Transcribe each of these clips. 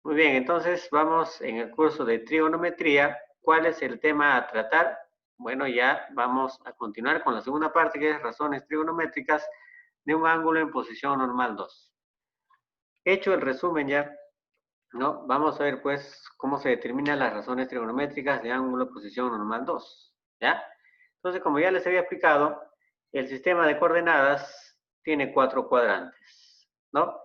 Muy bien, entonces vamos en el curso de trigonometría. ¿Cuál es el tema a tratar? Bueno, ya vamos a continuar con la segunda parte, que es razones trigonométricas de un ángulo en posición normal 2. Hecho el resumen ya, ¿no? Vamos a ver pues cómo se determinan las razones trigonométricas de ángulo en posición normal 2, ¿ya? Entonces, como ya les había explicado, el sistema de coordenadas tiene 4 cuadrantes, ¿no?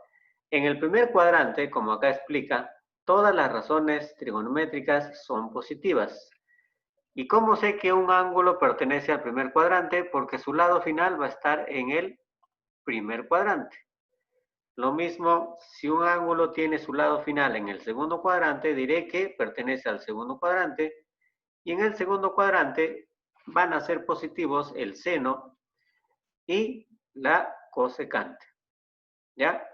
En el primer cuadrante, como acá explica, todas las razones trigonométricas son positivas. ¿Y cómo sé que un ángulo pertenece al primer cuadrante? Porque su lado final va a estar en el primer cuadrante. Lo mismo, si un ángulo tiene su lado final en el segundo cuadrante, diré que pertenece al segundo cuadrante. Y en el segundo cuadrante van a ser positivos el seno y la cosecante. ¿Ya?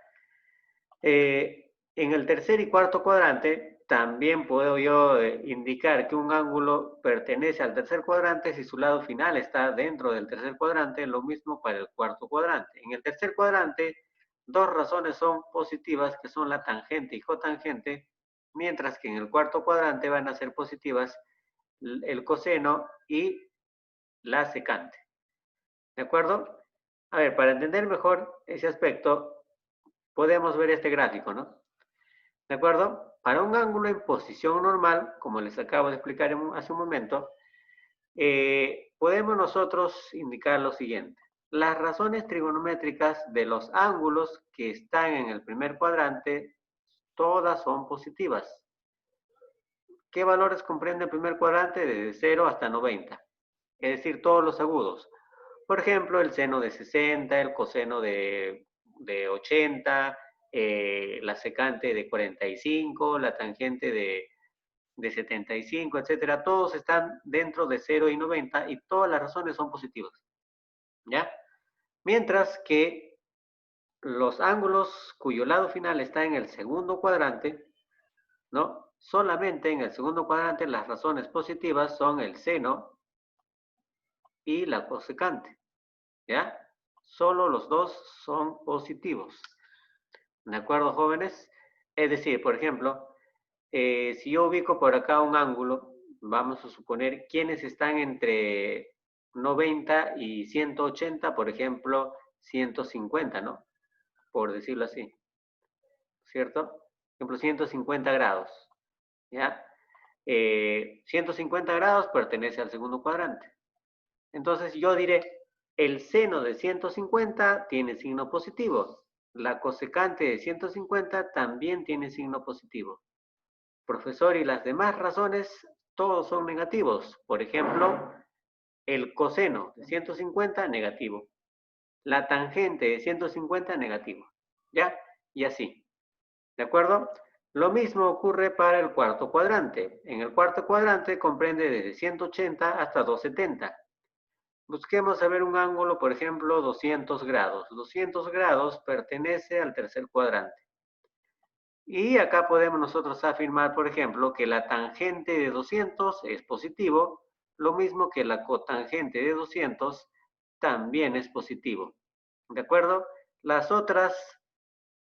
En el tercer y cuarto cuadrante también puedo yo indicar que un ángulo pertenece al tercer cuadrante si su lado final está dentro del tercer cuadrante, lo mismo para el cuarto cuadrante. En el tercer cuadrante, dos razones son positivas, que son la tangente y cotangente, mientras que en el cuarto cuadrante van a ser positivas el coseno y la secante. ¿De acuerdo? A ver, para entender mejor ese aspecto, podemos ver este gráfico, ¿no? ¿De acuerdo? Para un ángulo en posición normal, como les acabo de explicar hace un momento, podemos nosotros indicar lo siguiente. Las razones trigonométricas de los ángulos que están en el primer cuadrante, todas son positivas. ¿Qué valores comprende el primer cuadrante? Desde 0 hasta 90. Es decir, todos los agudos. Por ejemplo, el seno de 60, el coseno de 80, la secante de 45, la tangente de 75, etcétera. Todos están dentro de 0 y 90 y todas las razones son positivas. ¿Ya? Mientras que los ángulos cuyo lado final está en el segundo cuadrante, ¿no? Solamente en el segundo cuadrante las razones positivas son el seno y la cosecante. ¿Ya? Solo los dos son positivos. ¿De acuerdo, jóvenes? Es decir, por ejemplo, si yo ubico por acá un ángulo, vamos a suponer quiénes están entre 90 y 180, por ejemplo, 150, ¿no? Por decirlo así, ¿cierto? Por ejemplo, 150 grados, ¿ya? 150 grados pertenece al segundo cuadrante. Entonces yo diré, el seno de 150 tiene signo positivo. La cosecante de 150 también tiene signo positivo. Profesor, y las demás razones, todos son negativos. Por ejemplo, el coseno de 150, negativo. La tangente de 150, negativo. ¿Ya? Y así. ¿De acuerdo? Lo mismo ocurre para el cuarto cuadrante. En el cuarto cuadrante comprende desde 180 hasta 270. Busquemos a ver un ángulo, por ejemplo, 200 grados. 200 grados pertenece al tercer cuadrante. Y acá podemos nosotros afirmar, por ejemplo, que la tangente de 200 es positivo, lo mismo que la cotangente de 200 también es positivo. ¿De acuerdo? Las otras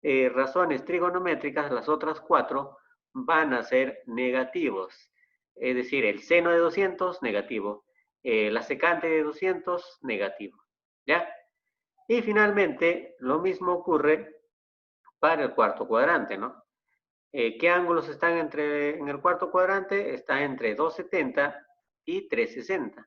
razones trigonométricas, las otras 4, van a ser negativos. Es decir, el seno de 200, negativo. La secante de 200, negativo. ¿Ya? Y finalmente, lo mismo ocurre para el cuarto cuadrante, ¿no? ¿Qué ángulos están en el cuarto cuadrante? Está entre 270 y 360.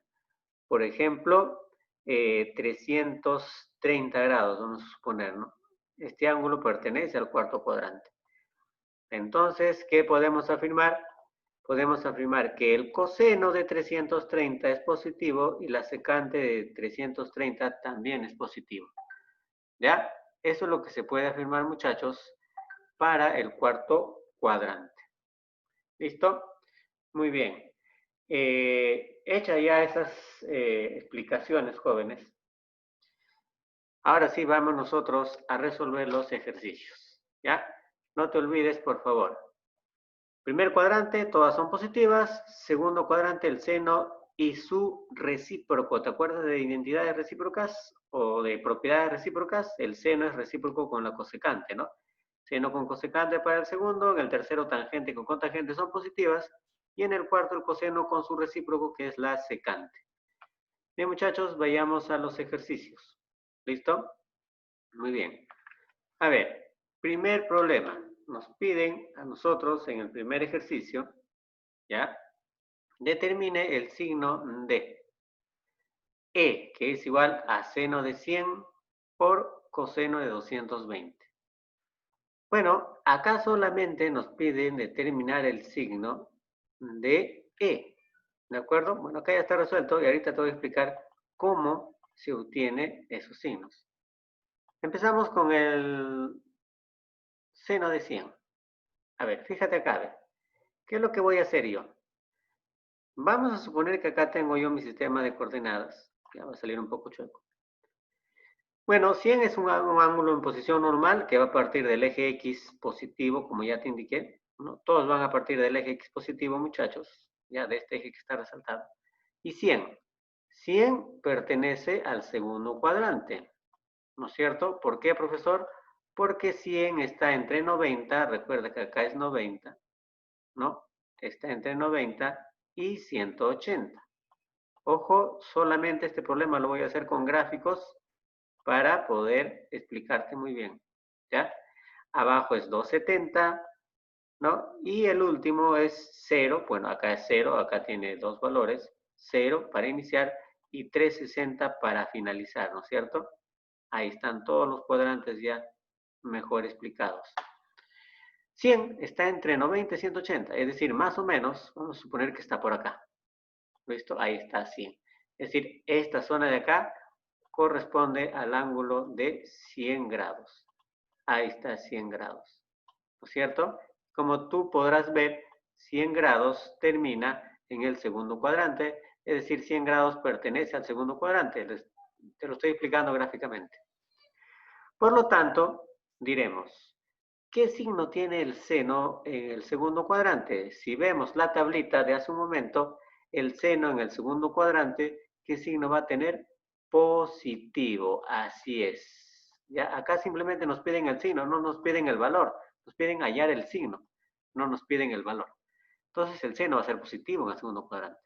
Por ejemplo, 330 grados, vamos a suponer, ¿no? Este ángulo pertenece al cuarto cuadrante. Entonces, ¿qué podemos afirmar? Podemos afirmar que el coseno de 330 es positivo y la secante de 330 también es positivo. ¿Ya? Eso es lo que se puede afirmar, muchachos, para el cuarto cuadrante. ¿Listo? Muy bien. Hecha ya esas explicaciones, jóvenes, ahora sí vamos nosotros a resolver los ejercicios. ¿Ya? No te olvides, por favor. Primer cuadrante, todas son positivas. Segundo cuadrante, el seno y su recíproco. ¿Te acuerdas de identidades recíprocas o de propiedades recíprocas? El seno es recíproco con la cosecante, ¿no? Seno con cosecante para el segundo, en el tercero tangente con cotangente son positivas, y en el cuarto el coseno con su recíproco que es la secante. Bien muchachos, vayamos a los ejercicios. ¿Listo? Muy bien. A ver, primer problema. Nos piden a nosotros en el primer ejercicio, ¿ya? Determine el signo de E, que es igual a seno de 100 por coseno de 220. Bueno, acá solamente nos piden determinar el signo de E. ¿De acuerdo? Bueno, acá ya está resuelto y ahorita te voy a explicar cómo se obtiene esos signos. Empezamos con el seno de 100. A ver, fíjate acá, a ver. ¿Qué es lo que voy a hacer yo? Vamos a suponer que acá tengo yo mi sistema de coordenadas. Ya va a salir un poco chueco. Bueno, 100 es un ángulo en posición normal que va a partir del eje X positivo, como ya te indiqué, ¿no? Todos van a partir del eje X positivo, muchachos, ya de este eje que está resaltado. Y 100. 100 pertenece al segundo cuadrante, ¿no es cierto? ¿Por qué, profesor? Porque 100 está entre 90, recuerda que acá es 90, ¿no? Está entre 90 y 180. Ojo, solamente este problema lo voy a hacer con gráficos para poder explicarte muy bien, ¿ya? Abajo es 270, ¿no? Y el último es 0, bueno, acá es 0, acá tiene dos valores, 0 para iniciar y 360 para finalizar, ¿no es cierto? Ahí están todos los cuadrantes ya mejor explicados. 100 está entre 90 y 180, es decir, más o menos, vamos a suponer que está por acá. ¿Listo? Ahí está 100. Es decir, esta zona de acá corresponde al ángulo de 100 grados. Ahí está 100 grados. ¿No es cierto? Como tú podrás ver, 100 grados termina en el segundo cuadrante, es decir, 100 grados pertenece al segundo cuadrante. Te lo estoy explicando gráficamente. Por lo tanto, diremos, ¿qué signo tiene el seno en el segundo cuadrante? Si vemos la tablita de hace un momento, el seno en el segundo cuadrante, ¿qué signo va a tener? Positivo, así es. Ya, acá simplemente nos piden el signo, no nos piden el valor, nos piden hallar el signo, no nos piden el valor. Entonces el seno va a ser positivo en el segundo cuadrante.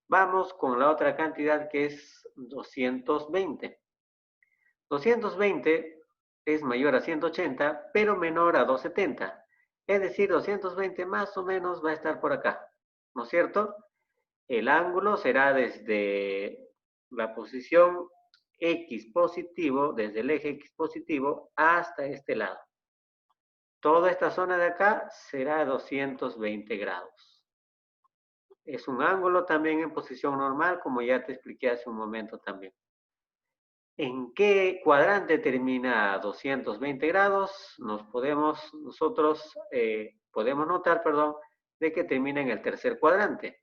Vamos con la otra cantidad que es 220. 220 es mayor a 180, pero menor a 270. Es decir, 220 más o menos va a estar por acá, ¿no es cierto? El ángulo será desde la posición X positivo, desde el eje X positivo hasta este lado. Toda esta zona de acá será 220 grados. Es un ángulo también en posición normal, como ya te expliqué hace un momento también. ¿En qué cuadrante termina 220 grados? Nosotros podemos notar, perdón, de que termina en el tercer cuadrante.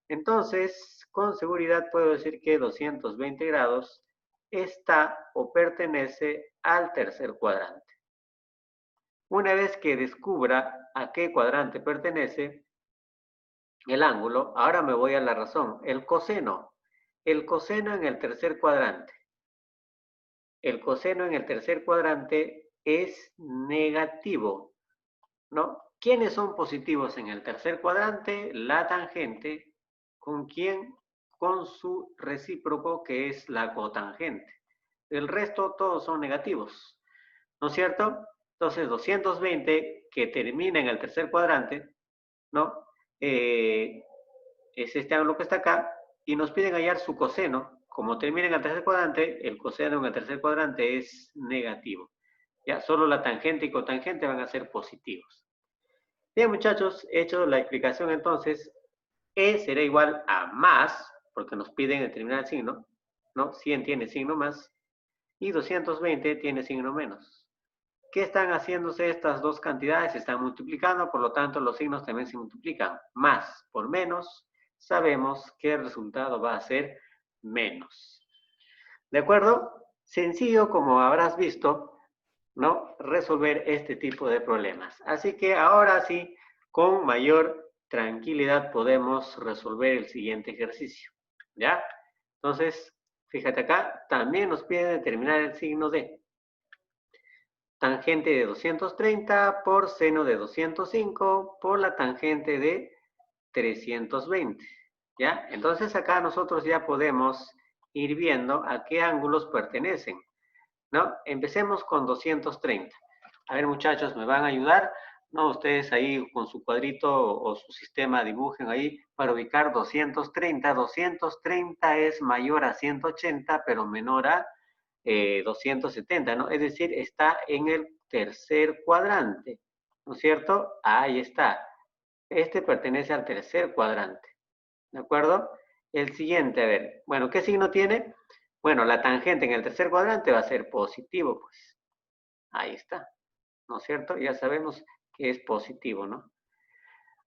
Entonces, con seguridad puedo decir que 220 grados está o pertenece al tercer cuadrante. Una vez que descubra a qué cuadrante pertenece el ángulo, ahora me voy a la razón, el coseno. El coseno en el tercer cuadrante. El coseno en el tercer cuadrante es negativo, ¿no? ¿Quiénes son positivos en el tercer cuadrante? La tangente, ¿con quién? Con su recíproco, que es la cotangente. El resto todos son negativos, ¿no es cierto? Entonces, 220, que termina en el tercer cuadrante, ¿no? Es este ángulo que está acá, y nos piden hallar su coseno. Como termina en el tercer cuadrante, el coseno en el tercer cuadrante es negativo. Ya, solo la tangente y cotangente van a ser positivos. Bien, muchachos, hecho la explicación entonces, E será igual a más, porque nos piden determinar el signo, ¿no? 100 tiene signo más, y 220 tiene signo menos. ¿Qué están haciéndose estas dos cantidades? Se están multiplicando, por lo tanto los signos también se multiplican. Más por menos, sabemos que el resultado va a ser menos. ¿De acuerdo? Sencillo, como habrás visto, ¿no? Resolver este tipo de problemas. Así que ahora sí, con mayor tranquilidad podemos resolver el siguiente ejercicio. ¿Ya? Entonces, fíjate acá, también nos pide determinar el signo de. tangente de 230 por seno de 205 por la tangente de 320. ¿Ya? Entonces acá nosotros ya podemos ir viendo a qué ángulos pertenecen, ¿no? Empecemos con 230. A ver, muchachos, ¿me van a ayudar? No, ustedes ahí con su cuadrito o su sistema dibujen ahí para ubicar 230. 230 es mayor a 180, pero menor a 270, ¿no? Es decir, está en el tercer cuadrante, ¿no es cierto? Ahí está. Este pertenece al tercer cuadrante, ¿de acuerdo? El siguiente, a ver, bueno, ¿qué signo tiene? Bueno, la tangente en el tercer cuadrante va a ser positivo, pues. Ahí está, ¿no es cierto? Ya sabemos que es positivo, ¿no?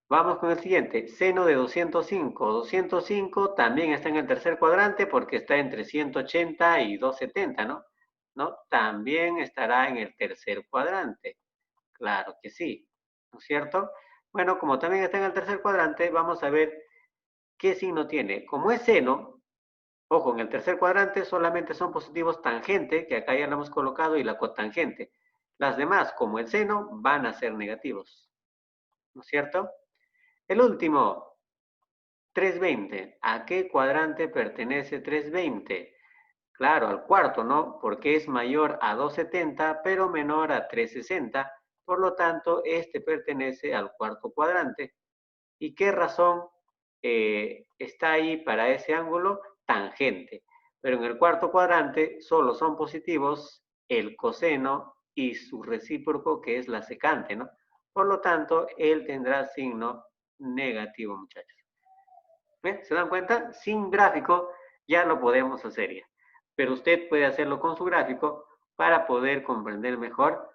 Vamos con el siguiente, seno de 205. 205 también está en el tercer cuadrante porque está entre 180 y 270, ¿no? ¿No? También estará en el tercer cuadrante. Claro que sí, ¿no es cierto? Bueno, como también está en el tercer cuadrante, vamos a ver qué signo tiene. Como es seno, ojo, en el tercer cuadrante solamente son positivos tangente, que acá ya lo hemos colocado, y la cotangente. Las demás, como el seno, van a ser negativos, ¿no es cierto? El último, 320. ¿A qué cuadrante pertenece 320? Claro, al cuarto, ¿no? Porque es mayor a 270, pero menor a 360. Por lo tanto, este pertenece al cuarto cuadrante. ¿Y qué razón está ahí para ese ángulo? Tangente. Pero en el cuarto cuadrante solo son positivos el coseno y su recíproco, que es la secante, ¿no? Por lo tanto, él tendrá signo negativo, muchachos. ¿Ven? ¿Se dan cuenta? Sin gráfico ya lo podemos hacer ya. Pero usted puede hacerlo con su gráfico para poder comprender mejor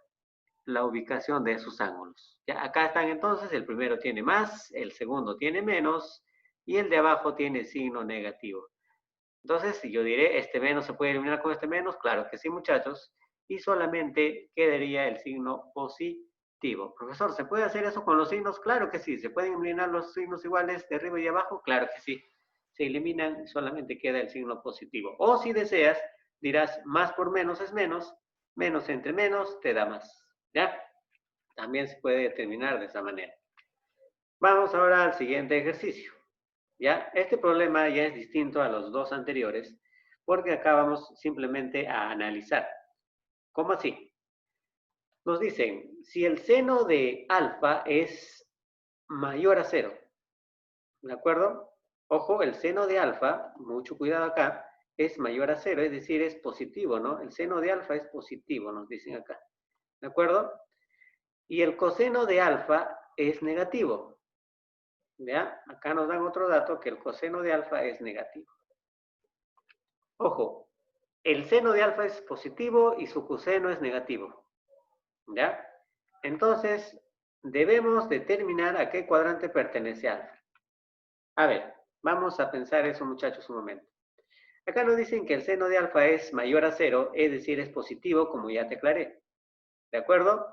la ubicación de esos ángulos. Ya, acá están entonces, el primero tiene más, el segundo tiene menos y el de abajo tiene signo negativo. Entonces, si yo diré, este menos se puede eliminar con este menos, claro que sí, muchachos, y solamente quedaría el signo positivo. Profesor, ¿se puede hacer eso con los signos? Claro que sí. ¿Se pueden eliminar los signos iguales de arriba y abajo? Claro que sí. Se eliminan, solamente queda el signo positivo. O si deseas, dirás, más por menos es menos, menos entre menos te da más. ¿Ya? También se puede determinar de esa manera. Vamos ahora al siguiente ejercicio. ¿Ya? Este problema ya es distinto a los dos anteriores porque acá vamos simplemente a analizar. ¿Cómo así? Nos dicen, si el seno de alfa es mayor a 0, ¿de acuerdo? Ojo, el seno de alfa, mucho cuidado acá, es mayor a 0, es decir, es positivo, ¿no? El seno de alfa es positivo, nos dicen acá, ¿de acuerdo? Y el coseno de alfa es negativo, ¿ya? Acá nos dan otro dato que el coseno de alfa es negativo. Ojo, el seno de alfa es positivo y su coseno es negativo, ¿ya? Entonces, debemos determinar a qué cuadrante pertenece alfa. A ver, vamos a pensar eso, muchachos, un momento. Acá nos dicen que el seno de alfa es mayor a 0, es decir, es positivo, como ya te aclaré. ¿De acuerdo?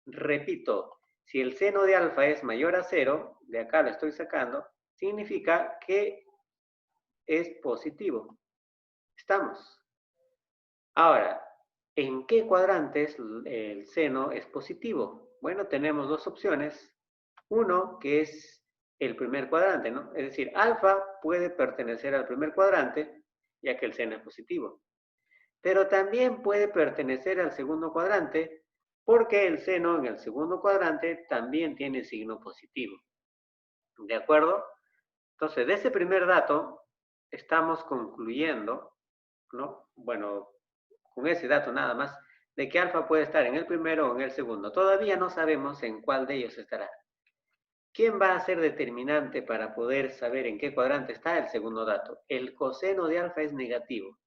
Repito, si el seno de alfa es mayor a 0, de acá lo estoy sacando, significa que es positivo. ¿Estamos? Ahora, ¿en qué cuadrantes el seno es positivo? Bueno, tenemos dos opciones. Uno, que es el primer cuadrante, ¿no? Es decir, alfa puede pertenecer al primer cuadrante, ya que el seno es positivo. Pero también puede pertenecer al segundo cuadrante, porque el seno en el segundo cuadrante también tiene signo positivo. ¿De acuerdo? Entonces, de ese primer dato, estamos concluyendo, ¿no? Bueno, con ese dato nada más, de que alfa puede estar en el primero o en el segundo. Todavía no sabemos en cuál de ellos estará. ¿Quién va a ser determinante para poder saber en qué cuadrante está? El segundo dato. El coseno de alfa es negativo,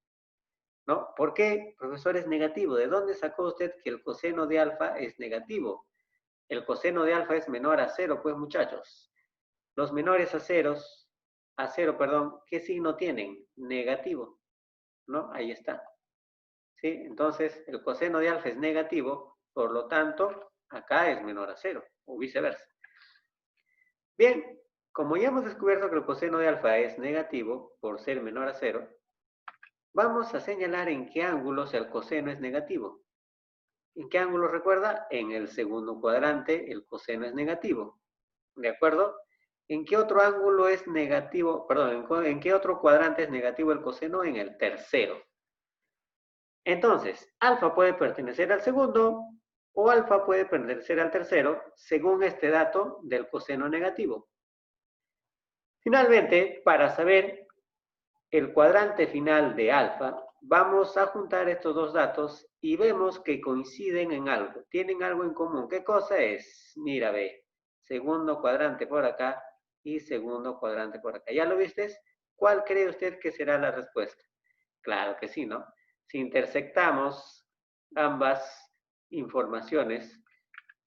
¿no? ¿Por qué, profesor, es negativo? ¿De dónde sacó usted que el coseno de alfa es negativo? El coseno de alfa es menor a 0, pues, muchachos. Los menores a cero, perdón, ¿qué signo tienen? Negativo, ¿no? Ahí está. ¿Sí? Entonces, el coseno de alfa es negativo, por lo tanto, acá es menor a 0, o viceversa. Bien, como ya hemos descubierto que el coseno de alfa es negativo, por ser menor a 0, vamos a señalar en qué ángulos el coseno es negativo. ¿En qué ángulo recuerda? En el segundo cuadrante el coseno es negativo. ¿De acuerdo? ¿En qué otro ángulo es negativo? Perdón, ¿en qué otro cuadrante es negativo el coseno? En el tercero. Entonces, alfa puede pertenecer al segundo o alfa puede pertenecer al tercero según este dato del coseno negativo. Finalmente, para saber el cuadrante final de alfa, vamos a juntar estos dos datos y vemos que coinciden en algo, tienen algo en común. ¿Qué cosa es? Mira, ve, segundo cuadrante por acá y segundo cuadrante por acá. ¿Ya lo viste? ¿Cuál cree usted que será la respuesta? Claro que sí, ¿no? Si intersectamos ambas informaciones,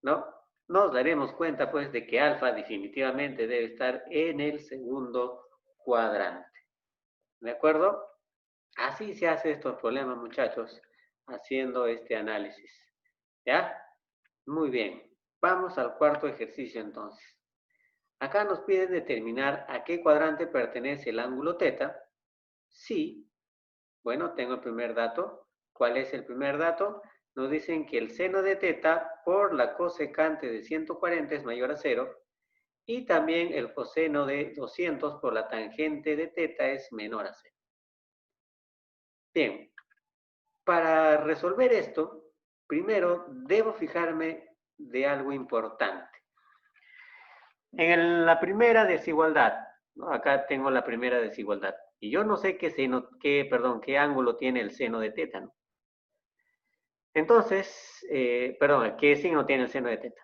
¿no? Nos daremos cuenta, pues, de que alfa definitivamente debe estar en el segundo cuadrante. ¿De acuerdo? Así se hace estos problemas, muchachos, haciendo este análisis. ¿Ya? Muy bien. Vamos al cuarto ejercicio, entonces. Acá nos piden determinar a qué cuadrante pertenece el ángulo teta. Sí. Bueno, tengo el primer dato. ¿Cuál es el primer dato? Nos dicen que el seno de teta por la cosecante de 140 es mayor a 0 y también el coseno de 200 por la tangente de teta es menor a 0. Bien, para resolver esto, primero debo fijarme de algo importante. En la primera desigualdad, ¿no? Acá tengo la primera desigualdad. Y yo no sé qué ángulo tiene el seno de teta, ¿no? Entonces, qué signo tiene el seno de teta.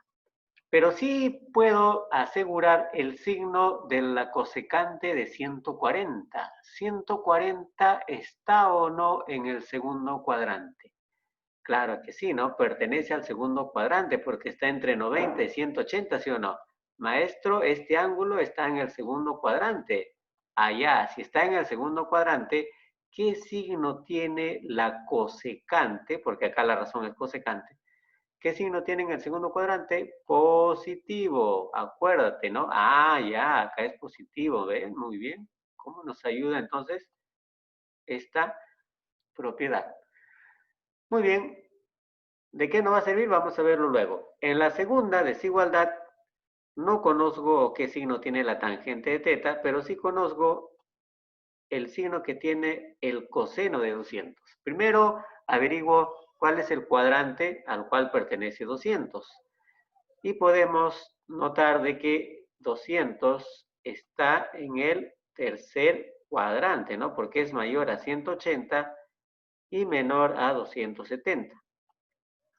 Pero sí puedo asegurar el signo de la cosecante de 140. 140 está o no en el segundo cuadrante. Claro que sí, ¿no? Pertenece al segundo cuadrante porque está entre 90 y 180, ¿sí o no? Maestro, este ángulo está en el segundo cuadrante. Allá, si está en el segundo cuadrante, ¿qué signo tiene la cosecante? Porque acá la razón es cosecante. ¿Qué signo tiene en el segundo cuadrante? Positivo, acuérdate, ¿no? Ah, ya, acá es positivo, ¿ves? Muy bien. ¿Cómo nos ayuda entonces esta propiedad? Muy bien. ¿De qué nos va a servir? Vamos a verlo luego. En la segunda desigualdad, no conozco qué signo tiene la tangente de teta, pero sí conozco el signo que tiene el coseno de 200. Primero, averiguo cuál es el cuadrante al cual pertenece 200. Y podemos notar de que 200 está en el tercer cuadrante, ¿no? Porque es mayor a 180 y menor a 270,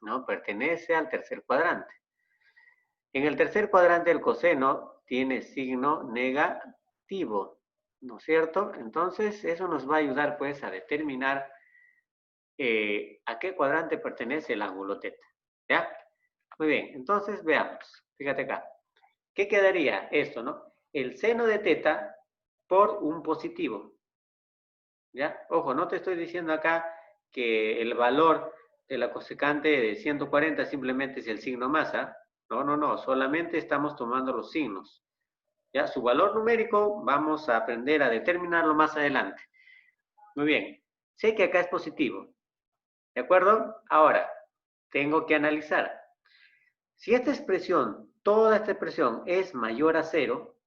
¿no? Pertenece al tercer cuadrante. En el tercer cuadrante el coseno tiene signo negativo, ¿no es cierto? Entonces, eso nos va a ayudar, pues, a determinar a qué cuadrante pertenece el ángulo teta, ¿ya? Muy bien, entonces veamos. Fíjate acá. ¿Qué quedaría esto, no? El seno de teta por un positivo. ¿Ya? Ojo, no te estoy diciendo acá que el valor de la cosecante de 140 simplemente es el signo masa. No, no, no. Solamente estamos tomando los signos. ¿Ya? Su valor numérico vamos a aprender a determinarlo más adelante. Muy bien. Sé que acá es positivo. ¿De acuerdo? Ahora, tengo que analizar. Si esta expresión, toda esta expresión es mayor a 0,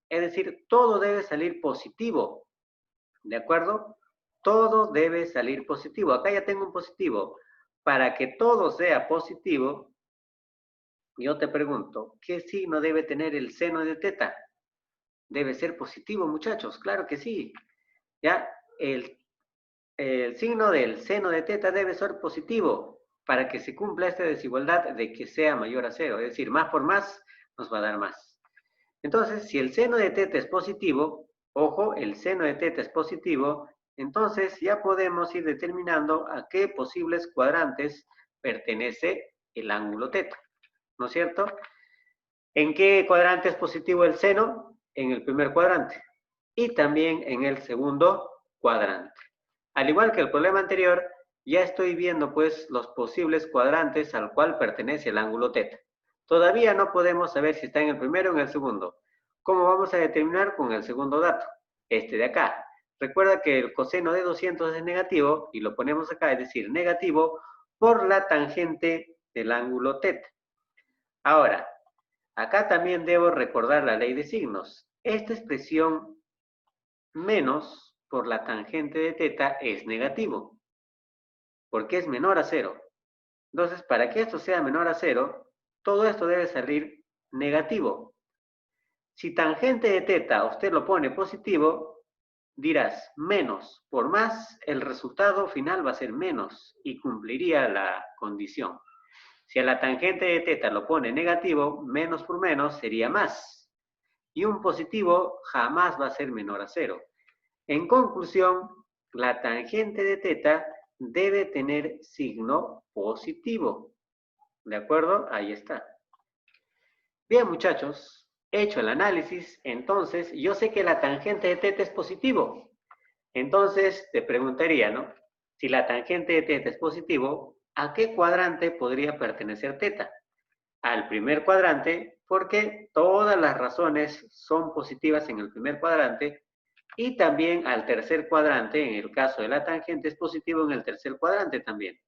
es decir, todo debe salir positivo, ¿de acuerdo? Todo debe salir positivo. Acá ya tengo un positivo. Para que todo sea positivo, yo te pregunto, ¿qué signo debe tener el seno de teta? Debe ser positivo, muchachos, claro que sí. Ya, el signo del seno de teta debe ser positivo para que se cumpla esta desigualdad de que sea mayor a 0. Es decir, más por más nos va a dar más. Entonces, si el seno de teta es positivo, ojo, el seno de teta es positivo, entonces ya podemos ir determinando a qué posibles cuadrantes pertenece el ángulo teta, ¿no es cierto? ¿En qué cuadrante es positivo el seno? En el primer cuadrante y también en el segundo cuadrante. Al igual que el problema anterior, ya estoy viendo pues los posibles cuadrantes al cual pertenece el ángulo teta. Todavía no podemos saber si está en el primero o en el segundo. ¿Cómo vamos a determinar con el segundo dato? Este de acá. Recuerda que el coseno de 200 es negativo y lo ponemos acá, es decir, negativo por la tangente del ángulo θ. Ahora, acá también debo recordar la ley de signos. Esta expresión menos por la tangente de θ es negativo, porque es menor a 0. Entonces, para que esto sea menor a 0, todo esto debe salir negativo. Si tangente de θ usted lo pone positivo, dirás menos por más, el resultado final va a ser menos y cumpliría la condición. Si a la tangente de θ lo pone negativo, menos por menos sería más. Y un positivo jamás va a ser menor a 0. En conclusión, la tangente de θ debe tener signo positivo. ¿De acuerdo? Ahí está. Bien, muchachos, hecho el análisis, entonces yo sé que la tangente de θ es positivo. Entonces te preguntaría, ¿no? Si la tangente de θ es positivo, ¿a qué cuadrante podría pertenecer θ? Al primer cuadrante, porque todas las razones son positivas en el primer cuadrante, y también al tercer cuadrante, en el caso de la tangente es positivo en el tercer cuadrante también.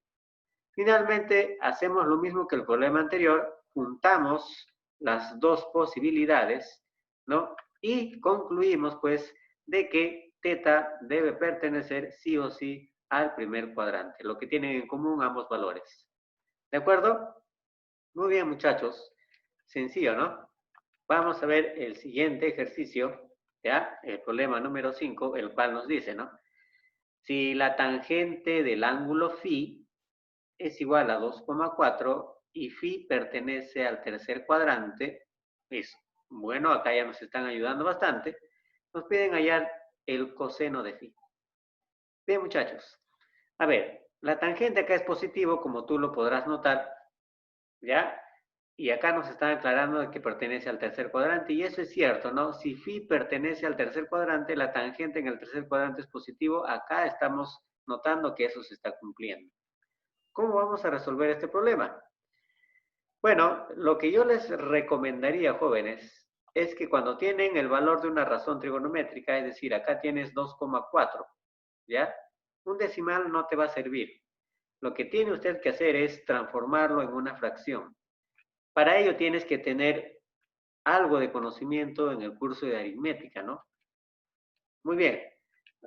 Finalmente, hacemos lo mismo que el problema anterior, juntamos las dos posibilidades, ¿no? Y concluimos, pues, de que θ debe pertenecer sí o sí al primer cuadrante, lo que tienen en común ambos valores. ¿De acuerdo? Muy bien, muchachos. Sencillo, ¿no? Vamos a ver el siguiente ejercicio, ¿ya? El problema número 5, el cual nos dice, ¿no? Si la tangente del ángulo φ es igual a 2,4 y φ pertenece al tercer cuadrante, es bueno, acá ya nos están ayudando bastante, nos piden hallar el coseno de φ. Bien, muchachos. A ver, la tangente acá es positivo, como tú lo podrás notar, ¿ya? Y acá nos están aclarando que pertenece al tercer cuadrante, y eso es cierto, ¿no? Si φ pertenece al tercer cuadrante, la tangente en el tercer cuadrante es positivo, acá estamos notando que eso se está cumpliendo. ¿Cómo vamos a resolver este problema? Bueno, lo que yo les recomendaría, jóvenes, es que cuando tienen el valor de una razón trigonométrica, es decir, acá tienes 2,4, ¿ya? Un decimal no te va a servir. Lo que tiene usted que hacer es transformarlo en una fracción. Para ello tienes que tener algo de conocimiento en el curso de aritmética, ¿no? Muy bien,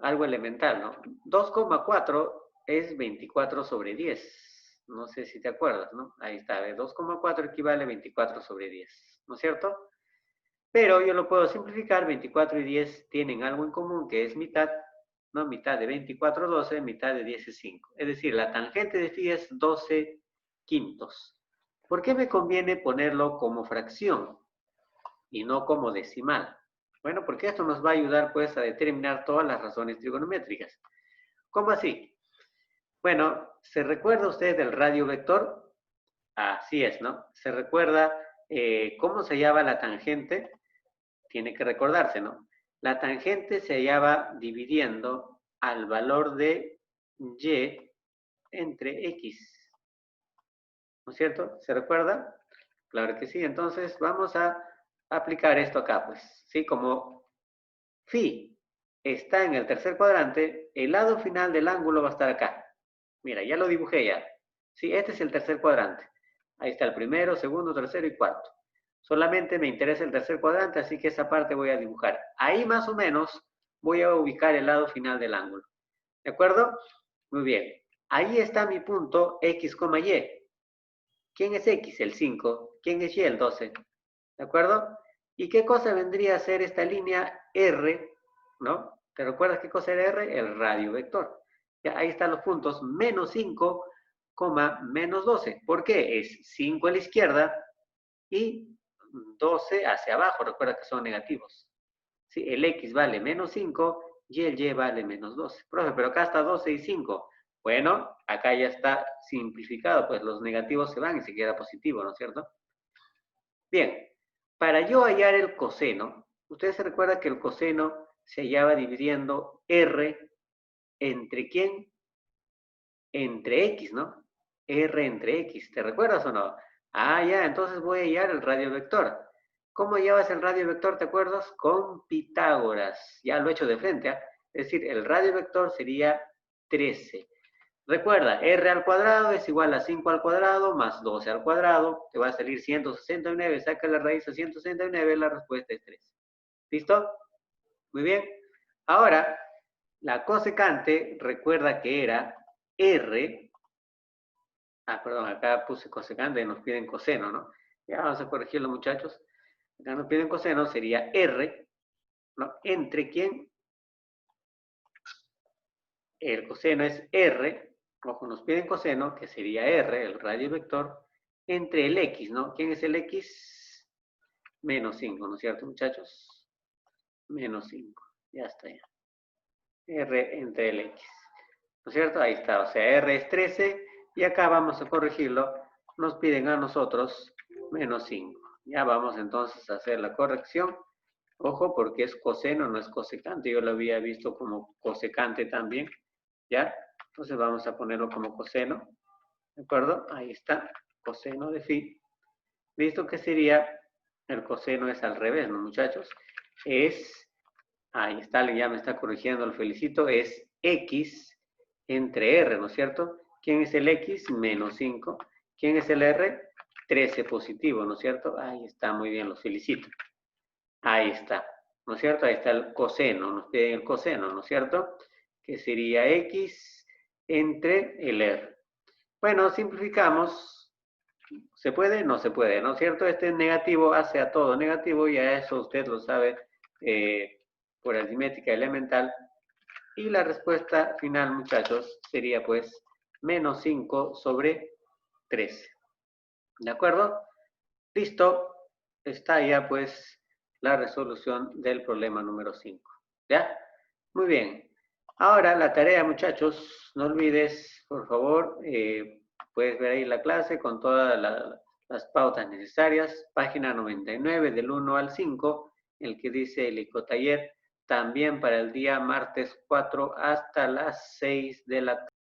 algo elemental, ¿no? 2,4 es 24 sobre 10. No sé si te acuerdas, ¿no? Ahí está, 2,4 equivale a 24 sobre 10, ¿no es cierto? Pero yo lo puedo simplificar, 24 y 10 tienen algo en común que es mitad, ¿no? Mitad de 24 es 12, mitad de 10 es 5. Es decir, la tangente de phi es 12 quintos. ¿Por qué me conviene ponerlo como fracción y no como decimal? Bueno, porque esto nos va a ayudar pues a determinar todas las razones trigonométricas. ¿Cómo así? Bueno, ¿se recuerda usted del radio vector? Así es, ¿no? ¿Se recuerda cómo se hallaba la tangente? Tiene que recordarse, ¿no? La tangente se hallaba dividiendo al valor de y entre x, ¿no es cierto? ¿Se recuerda? Claro que sí. Entonces vamos a aplicar esto acá, pues. Sí, como phi está en el tercer cuadrante, el lado final del ángulo va a estar acá. Mira, ya lo dibujé ya. Sí, este es el tercer cuadrante. Ahí está el primero, segundo, tercero y cuarto. Solamente me interesa el tercer cuadrante, así que esa parte voy a dibujar. Ahí más o menos voy a ubicar el lado final del ángulo. ¿De acuerdo? Muy bien. Ahí está mi punto x, y. ¿Quién es x? El 5. ¿Quién es y? El 12. ¿De acuerdo? ¿Y qué cosa vendría a ser esta línea R? ¿No? ¿Te recuerdas qué cosa era R? El radio vector. Ya, ahí están los puntos, menos 5, menos 12. ¿Por qué? Es 5 a la izquierda y 12 hacia abajo. Recuerda que son negativos. Sí, el X vale menos 5 y el Y vale menos 12. Profe, pero acá está 12 y 5. Bueno, acá ya está simplificado, pues los negativos se van y se queda positivo, ¿no es cierto? Bien, para yo hallar el coseno, ustedes se recuerdan que el coseno se hallaba dividiendo R entre ¿quién? Entre X, ¿no? R entre X, ¿te recuerdas o no? Ya, entonces voy a hallar el radio vector. ¿Cómo llevas el radio vector, te acuerdas? Con Pitágoras. Ya lo he hecho de frente, ¿ah? Es decir, el radio vector sería 13. Recuerda, r al cuadrado es igual a 5 al cuadrado más 12 al cuadrado. Te va a salir 169. Saca la raíz de 169, la respuesta es 13. ¿Listo? Muy bien. Ahora, la cosecante, recuerda que era r. Perdón, acá puse cosecante y nos piden coseno, ¿no? Ya vamos a corregirlo, muchachos. Acá nos piden coseno, sería r, ¿no? ¿Entre quién? El coseno es r, ojo, nos piden coseno, que sería r, el radio vector, entre el x, ¿no? ¿Quién es el x? Menos 5, ¿no es cierto, muchachos? Menos 5, ya está ya. R entre el x, ¿no es cierto? Ahí está, o sea, r es 13, y acá vamos a corregirlo, nos piden a nosotros menos 5. Ya vamos entonces a hacer la corrección. Ojo, porque es coseno, no es cosecante. Yo lo había visto como cosecante también, ¿ya? Entonces vamos a ponerlo como coseno, ¿de acuerdo? Ahí está, coseno de phi. ¿Listo? ¿Qué sería? El coseno es al revés, ¿no, muchachos? Ahí está, ya me está corrigiendo, lo felicito, es x entre r, ¿no es cierto? ¿Quién es el x? Menos 5. ¿Quién es el r? 13 positivo, ¿no es cierto? Ahí está, muy bien, los felicito. Ahí está, ¿no es cierto? Ahí está el coseno, nos piden el coseno, ¿no es cierto? Que sería x entre el r. Bueno, simplificamos. ¿Se puede? No se puede, ¿no es cierto? Este negativo hace a todo negativo, y a eso usted lo sabe por aritmética elemental. Y la respuesta final, muchachos, sería pues menos 5 sobre 13. ¿De acuerdo? Listo. Está ya pues la resolución del problema número 5. ¿Ya? Muy bien. Ahora la tarea, muchachos, no olvides, por favor, puedes ver ahí la clase con todas las pautas necesarias, página 99 del 1 al 5, el que dice el ecotaller, también para el día martes 4 hasta las 6 de la tarde.